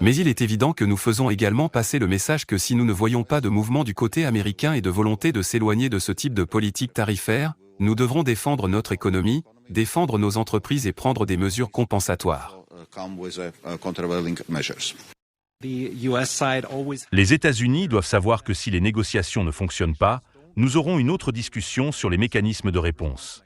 Mais il est évident que nous faisons également passer le message que si nous ne voyons pas de mouvement du côté américain et de volonté de s'éloigner de ce type de politique tarifaire, nous devrons défendre notre économie, défendre nos entreprises et prendre des mesures compensatoires. Les États-Unis doivent savoir que si les négociations ne fonctionnent pas, nous aurons une autre discussion sur les mécanismes de réponse.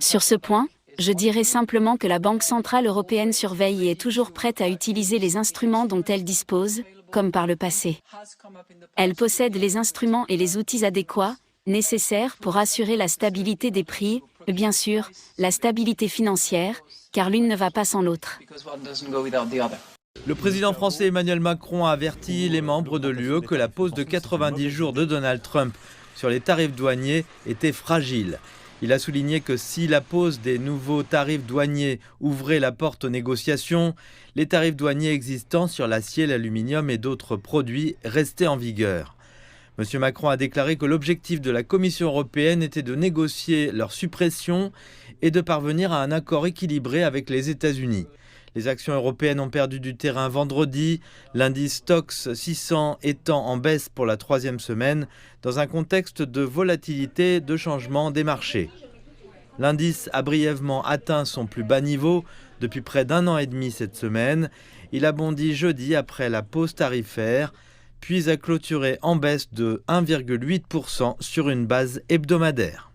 Sur ce point, je dirais simplement que la Banque centrale européenne surveille et est toujours prête à utiliser les instruments dont elle dispose, comme par le passé. Elle possède les instruments et les outils adéquats, nécessaires pour assurer la stabilité des prix, et bien sûr, la stabilité financière, car l'une ne va pas sans l'autre. Le président français Emmanuel Macron a averti les membres de l'UE que la pause de 90 jours de Donald Trump sur les tarifs douaniers était fragile. Il a souligné que si la pose des nouveaux tarifs douaniers ouvrait la porte aux négociations, les tarifs douaniers existants sur l'acier, l'aluminium et d'autres produits restaient en vigueur. M. Macron a déclaré que l'objectif de la Commission européenne était de négocier leur suppression et de parvenir à un accord équilibré avec les États-Unis. Les actions européennes ont perdu du terrain vendredi, l'indice Stoxx 600 étant en baisse pour la 3e semaine, dans un contexte de volatilité de changement des marchés. L'indice a brièvement atteint son plus bas niveau depuis près d'1 an et demi cette semaine. Il a bondi jeudi après la pause tarifaire, puis a clôturé en baisse de 1,8% sur une base hebdomadaire.